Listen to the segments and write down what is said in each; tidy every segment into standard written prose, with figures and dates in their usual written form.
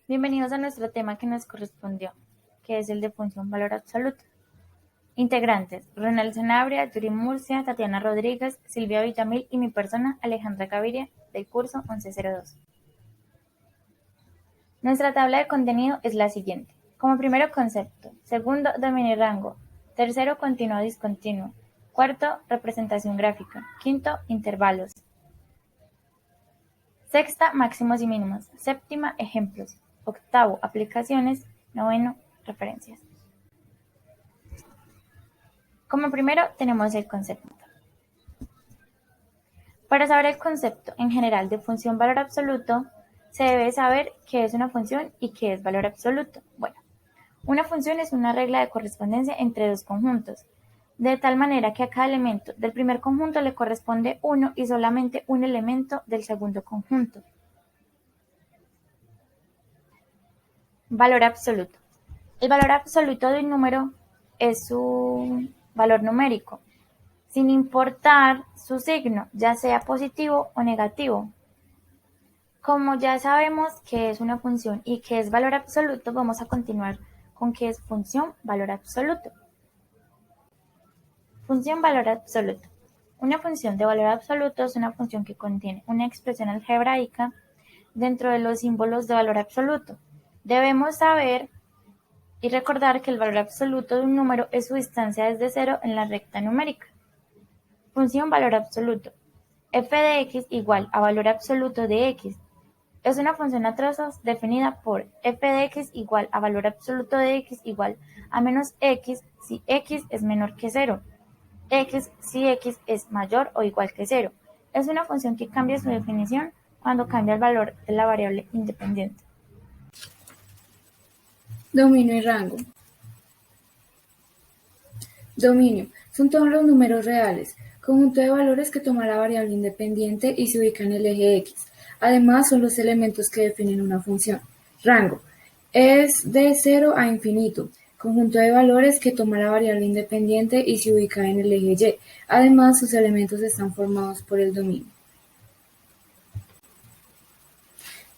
Bienvenidos a nuestro tema que nos correspondió, que es el de función valor absoluto. Integrantes: Ronald Sanabria, Yuri Murcia, Tatiana Rodríguez, Silvia Villamil y mi persona, Alejandra Gaviria, del curso 1102. Nuestra tabla de contenido es la siguiente. Como primero, concepto. Segundo, dominio y rango. Tercero, continuo discontinuo. Cuarto, representación gráfica. Quinto, intervalos. Sexta, máximos y mínimos. Séptima, ejemplos. Octavo, aplicaciones. Noveno, referencias. Como primero tenemos el concepto. Para saber el concepto en general de función valor absoluto, se debe saber qué es una función y qué es valor absoluto. Bueno, una función es una regla de correspondencia entre dos conjuntos, de tal manera que a cada elemento del primer conjunto le corresponde uno y solamente un elemento del segundo conjunto. Valor absoluto. El valor absoluto de un número es su valor numérico, sin importar su signo, ya sea positivo o negativo. Como ya sabemos qué es una función y qué es valor absoluto, vamos a continuar con qué es función valor absoluto. Función valor absoluto. Una función de valor absoluto es una función que contiene una expresión algebraica dentro de los símbolos de valor absoluto. Debemos saber y recordar que el valor absoluto de un número es su distancia desde cero en la recta numérica. Función valor absoluto. F de x igual a valor absoluto de x. Es una función a trazos definida por f de x igual a valor absoluto de x igual a menos x si x es menor que 0, x si x es mayor o igual que 0. Es una función que cambia su definición cuando cambia el valor de la variable independiente. Dominio y rango. Dominio. Son todos los números reales, conjunto de valores que toma la variable independiente y se ubica en el eje X. Además, son los elementos que definen una función. Rango. Es de 0 a infinito, conjunto de valores que toma la variable independiente y se ubica en el eje Y. Además, sus elementos están formados por el dominio.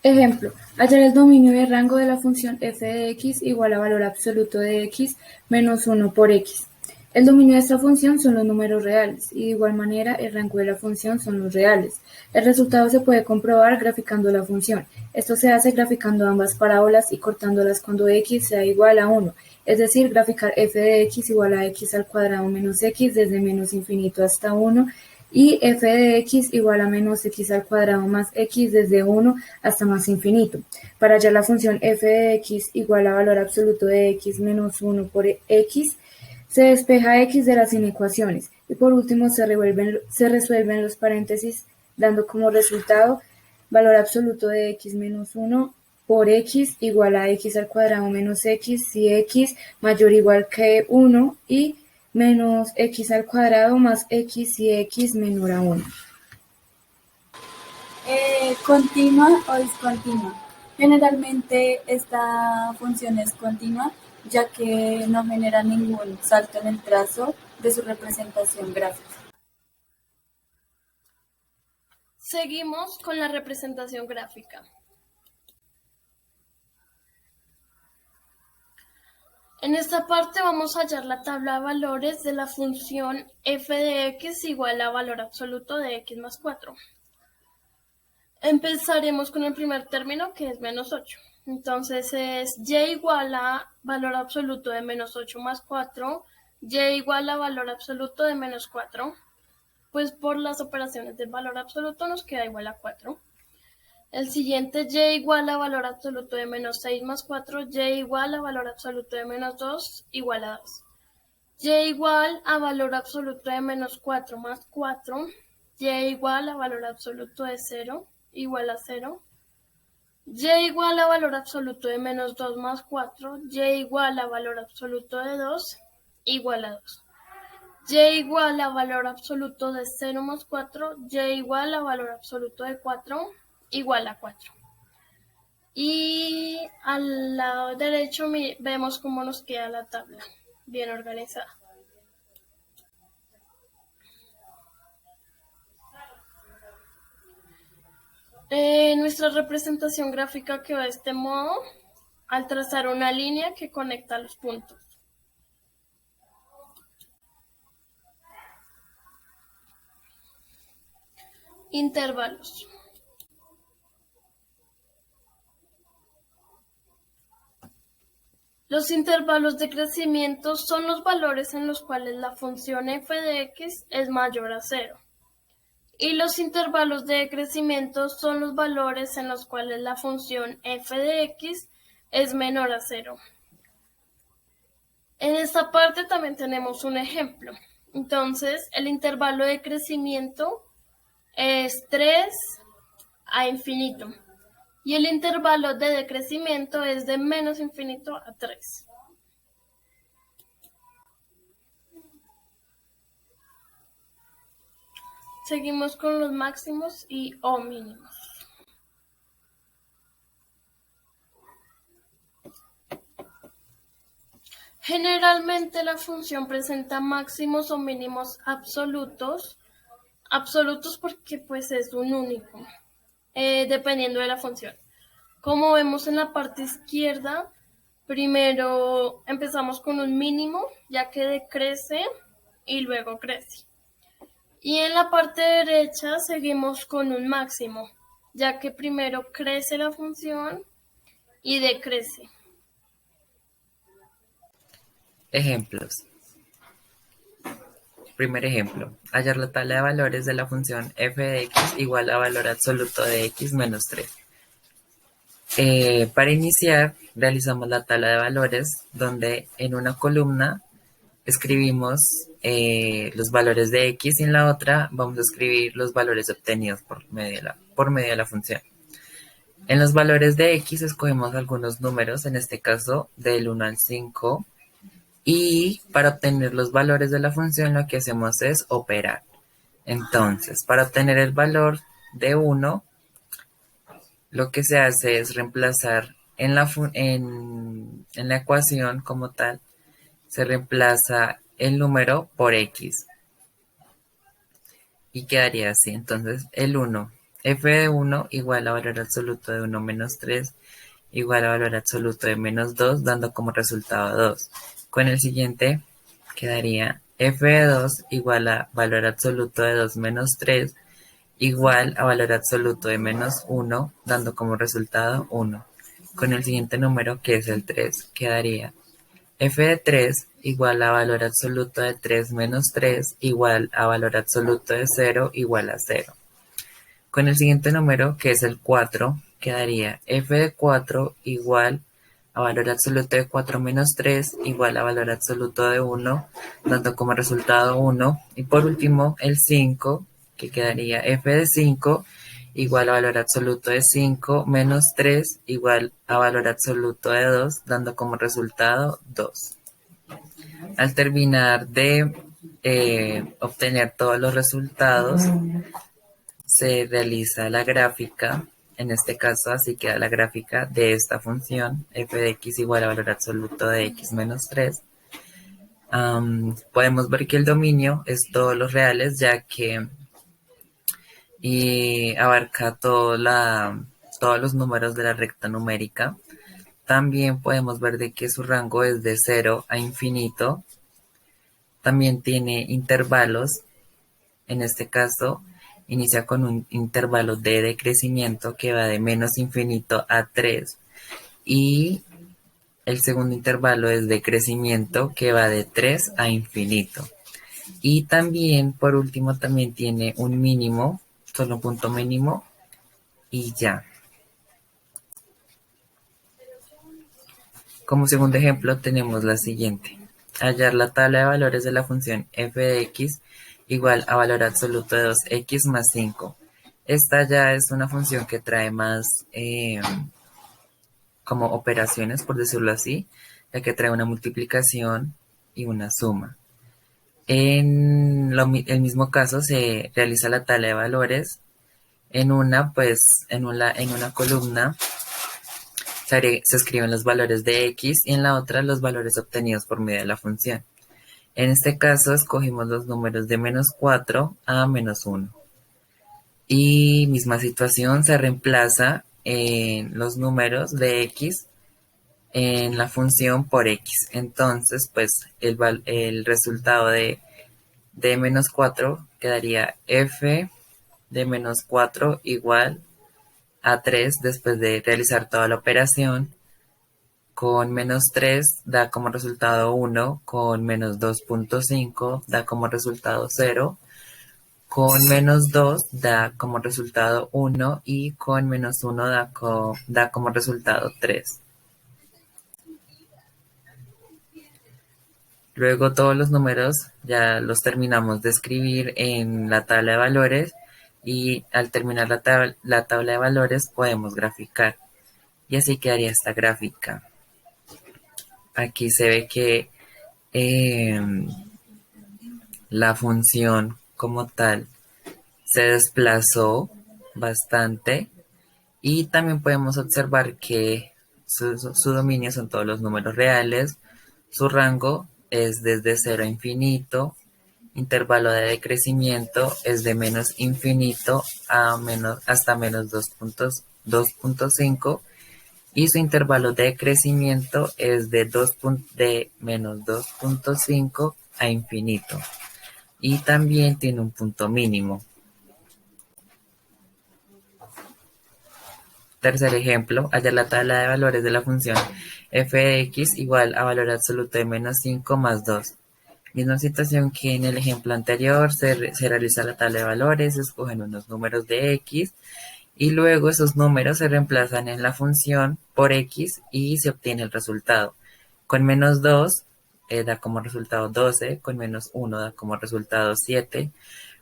Ejemplo, hallar el dominio y el rango de la función f de x igual a valor absoluto de x menos 1 por x. El dominio de esta función son los números reales, y de igual manera el rango de la función son los reales. El resultado se puede comprobar graficando la función. Esto se hace graficando ambas parábolas y cortándolas cuando x sea igual a 1, es decir, graficar f de x igual a x al cuadrado menos x desde menos infinito hasta 1, y f de x igual a menos x al cuadrado más x desde 1 hasta más infinito. Para hallar la función f de x igual a valor absoluto de x menos 1 por x, se despeja x de las inecuaciones y por último se resuelven los paréntesis dando como resultado valor absoluto de x menos 1 por x igual a x al cuadrado menos x si x mayor o igual que 1 y menos x al cuadrado más x si x menor a 1. Continua o discontinua. Generalmente esta función es continua, ya que no genera ningún salto en el trazo de su representación gráfica. Seguimos con la representación gráfica. En esta parte vamos a hallar la tabla de valores de la función f de x igual a valor absoluto de x más 4. Empezaremos con el primer término, que es menos 8. Entonces es y igual a valor absoluto de menos 8 más 4, y igual a valor absoluto de menos 4. Pues por las operaciones del valor absoluto nos queda igual a 4. El siguiente y igual a valor absoluto de menos 6 más 4, y igual a valor absoluto de menos 2 igual a 2. Y igual a valor absoluto de menos 4 más 4, y igual a valor absoluto de 0 igual a 0. Y igual a valor absoluto de menos 2 más 4, y igual a valor absoluto de 2 igual a 2. Y igual a valor absoluto de 0 más 4, y igual a valor absoluto de 4 igual a 4. Y al lado derecho vemos cómo nos queda la tabla, bien organizada. Nuestra representación gráfica quedó de este modo al trazar una línea que conecta los puntos. Intervalos. Los intervalos de crecimiento son los valores en los cuales la función f de x es mayor a 0. Y los intervalos de crecimiento son los valores en los cuales la función f de x es menor a 0. En esta parte también tenemos un ejemplo. Entonces, el intervalo de crecimiento es 3 a infinito. Y el intervalo de decrecimiento es de menos infinito a 3. Seguimos con los máximos y o mínimos. Generalmente la función presenta máximos o mínimos absolutos. Absolutos porque pues es un único, dependiendo de la función. Como vemos en la parte izquierda, primero empezamos con un mínimo, ya que decrece y luego crece. Y en la parte derecha seguimos con un máximo, ya que primero crece la función y decrece. Ejemplos. Primer ejemplo, hallar la tabla de valores de la función f de x igual a valor absoluto de x menos 3. Para iniciar, realizamos la tabla de valores donde en una columna escribimos los valores de x y en la otra vamos a escribir los valores obtenidos por medio de la función. En los valores de x escogemos algunos números, en este caso del 1 al 5. Y para obtener los valores de la función lo que hacemos es operar. Entonces, para obtener el valor de 1, lo que se hace es reemplazar en la ecuación como tal, se reemplaza el número por x. Y quedaría así. Entonces, el 1, f de 1 igual a valor absoluto de 1 menos 3 igual a valor absoluto de menos 2, dando como resultado 2. Con el siguiente quedaría f de 2 igual a valor absoluto de 2 menos 3 igual a valor absoluto de menos 1, dando como resultado 1. Con el siguiente número, que es el 3, quedaría f de 3 igual a valor absoluto de 3 menos 3 igual a valor absoluto de 0 igual a 0. Con el siguiente número, que es el 4, quedaría f de 4 igual a valor absoluto de 4 menos 3 igual a valor absoluto de 1, dando como resultado 1. Y por último, el 5, que quedaría f de 5 igual a valor absoluto de 5 menos 3 igual a valor absoluto de 2, dando como resultado 2. Al terminar de obtener todos los resultados, se realiza la gráfica. En este caso, así queda la gráfica de esta función, f de x igual a valor absoluto de x menos 3. Podemos ver que el dominio es todos los reales, ya que abarca todos los números de la recta numérica. También podemos ver de que su rango es de 0 a infinito. También tiene intervalos. En este caso, inicia con un intervalo de decrecimiento que va de menos infinito a 3. Y el segundo intervalo es de crecimiento que va de 3 a infinito. Y también, por último, también tiene un mínimo, solo un punto mínimo y ya. Como segundo ejemplo tenemos la siguiente. Hallar la tabla de valores de la función f de x igual a valor absoluto de 2x más 5. Esta ya es una función que trae más como operaciones, por decirlo así, ya que trae una multiplicación y una suma. En el mismo caso se realiza la tabla de valores. En una columna se escriben los valores de x y en la otra los valores obtenidos por medio de la función. En este caso escogimos los números de menos 4 a menos 1. Y misma situación, se reemplaza en los números de x en la función por x. Entonces, pues el resultado de menos 4 quedaría f de menos 4 igual a 3 después de realizar toda la operación. Con menos 3 da como resultado 1, con menos 2.5 da como resultado 0, con menos 2 da como resultado 1 y con menos 1 da como resultado 3. Luego todos los números ya los terminamos de escribir en la tabla de valores y al terminar la tabla de valores podemos graficar. Y así quedaría esta gráfica. Aquí se ve que la función como tal se desplazó bastante y también podemos observar que su dominio son todos los números reales, su rango es desde 0 a infinito, intervalo de decrecimiento es de menos infinito a hasta menos 2.5 y su intervalo de crecimiento es de menos 2.5 a infinito. Y también tiene un punto mínimo. Tercer ejemplo, hallar la tabla de valores de la función f de x igual a valor absoluto de menos 5 más 2. Misma situación que en el ejemplo anterior, se realiza la tabla de valores, se escogen unos números de x y luego esos números se reemplazan en la función por x y se obtiene el resultado. Con menos 2 da como resultado 12, con menos 1 da como resultado 7,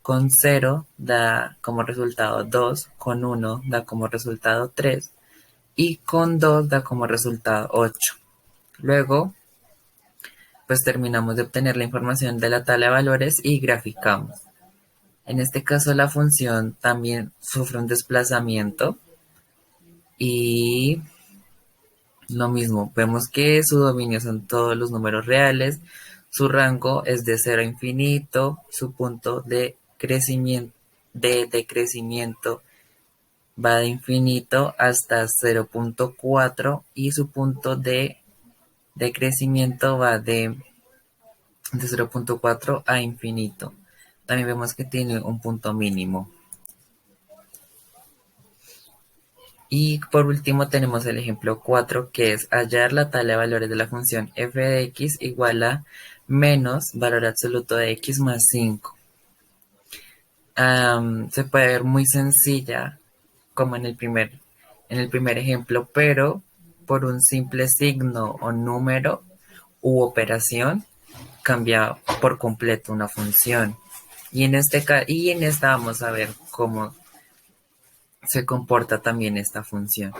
con 0 da como resultado 2, con 1 da como resultado 3 y con 2 da como resultado 8. Luego, pues terminamos de obtener la información de la tabla de valores y graficamos. En este caso la función también sufre un desplazamiento y lo mismo, vemos que su dominio son todos los números reales, su rango es de 0 a infinito, su punto de decrecimiento va de infinito hasta 0.4 y su punto de decrecimiento va de 0.4 a infinito. También vemos que tiene un punto mínimo. Y por último tenemos el ejemplo 4, que es hallar la tabla de valores de la función f de x igual a menos valor absoluto de x más 5. Se puede ver muy sencilla como en el primer ejemplo, pero por un simple signo o número u operación cambia por completo una función. Y en esta vamos a ver cómo se comporta también esta función.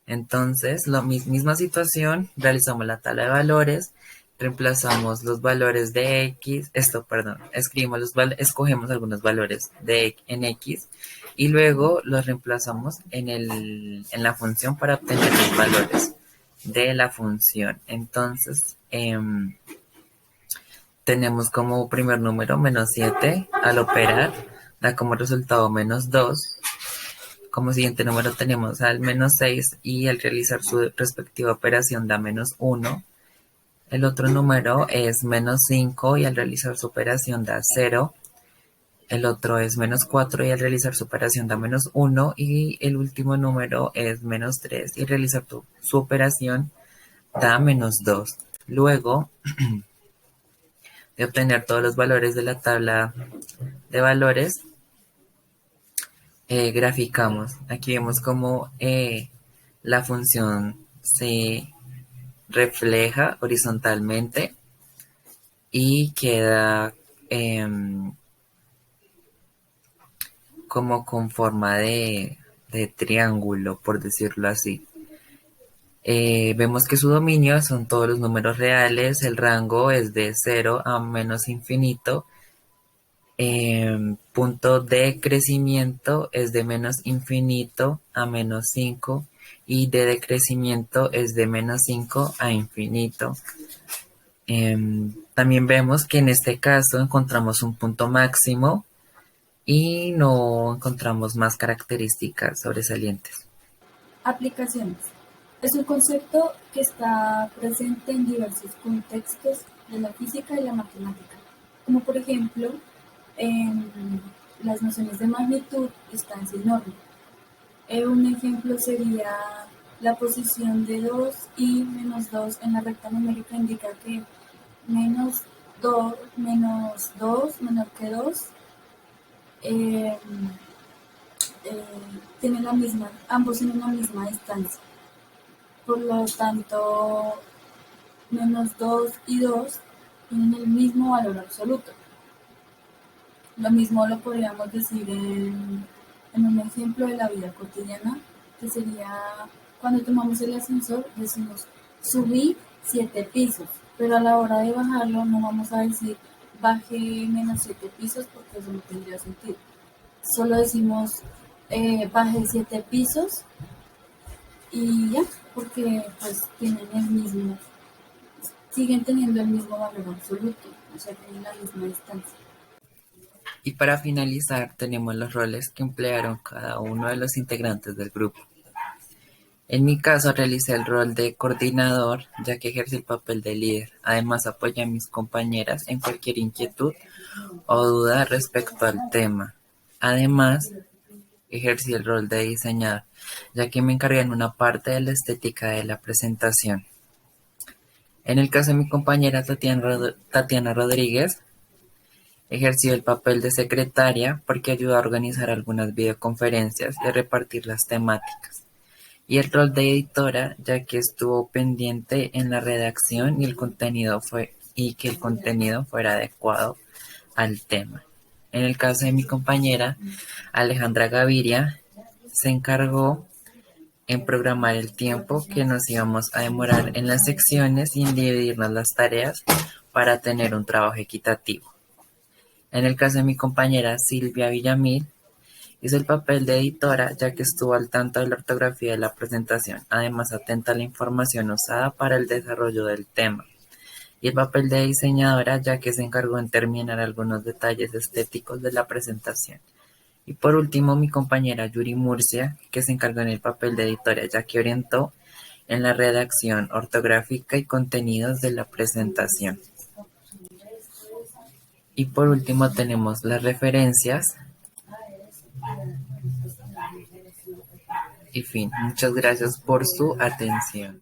Entonces, misma situación, realizamos la tabla de valores, reemplazamos los valores de x, escogemos algunos valores en x y luego los reemplazamos en la función para obtener los valores de la función. Entonces, tenemos como primer número menos 7, al operar da como resultado menos 2. Como siguiente número tenemos al menos 6 y al realizar su respectiva operación da menos 1. El otro número es menos 5 y al realizar su operación da 0. El otro es menos 4 y al realizar su operación da menos 1. Y el último número es menos 3 y al realizar su operación da menos 2. Luego de obtener todos los valores de la tabla de valores, graficamos. Aquí vemos cómo la función se refleja horizontalmente y queda como con forma de triángulo, por decirlo así. Vemos que su dominio son todos los números reales, el rango es de 0 a menos infinito. Punto de crecimiento es de menos infinito a menos 5 y de decrecimiento es de menos 5 a infinito. También vemos que en este caso encontramos un punto máximo y no encontramos más características sobresalientes. Aplicaciones. Es un concepto que está presente en diversos contextos de la física y la matemática, como por ejemplo en las nociones de magnitud, distancia y norma. Un ejemplo sería la posición de 2 y menos 2 en la recta numérica indica que menos 2 menor que 2 eh, ambos tienen la misma distancia. Por lo tanto, menos 2 y 2 tienen el mismo valor absoluto. Lo mismo lo podríamos decir en un ejemplo de la vida cotidiana, que sería cuando tomamos el ascensor, decimos subí 7 pisos, pero a la hora de bajarlo no vamos a decir bajé menos 7 pisos porque eso no tendría sentido. Solo decimos bajé 7 pisos y ya, porque pues siguen teniendo el mismo valor absoluto, o sea, tienen la misma distancia. Y para finalizar, tenemos los roles que emplearon cada uno de los integrantes del grupo. En mi caso, realicé el rol de coordinador, ya que ejercí el papel de líder. Además, apoyé a mis compañeras en cualquier inquietud o duda respecto al tema. Además, ejercí el rol de diseñador, ya que me encargué en una parte de la estética de la presentación. En el caso de mi compañera Tatiana Rodríguez, ejerció el papel de secretaria porque ayudó a organizar algunas videoconferencias y a repartir las temáticas. Y el rol de editora, ya que estuvo pendiente en la redacción y que el contenido fuera adecuado al tema. En el caso de mi compañera Alejandra Gaviria, se encargó en programar el tiempo que nos íbamos a demorar en las secciones y en dividirnos las tareas para tener un trabajo equitativo. En el caso de mi compañera Silvia Villamil, hizo el papel de editora ya que estuvo al tanto de la ortografía de la presentación, además atenta a la información usada para el desarrollo del tema. Y el papel de diseñadora ya que se encargó en terminar algunos detalles estéticos de la presentación. Y por último, mi compañera Yuri Murcia, que se encargó en el papel de editora ya que orientó en la redacción ortográfica y contenidos de la presentación. Y por último tenemos las referencias. Y fin, muchas gracias por su atención.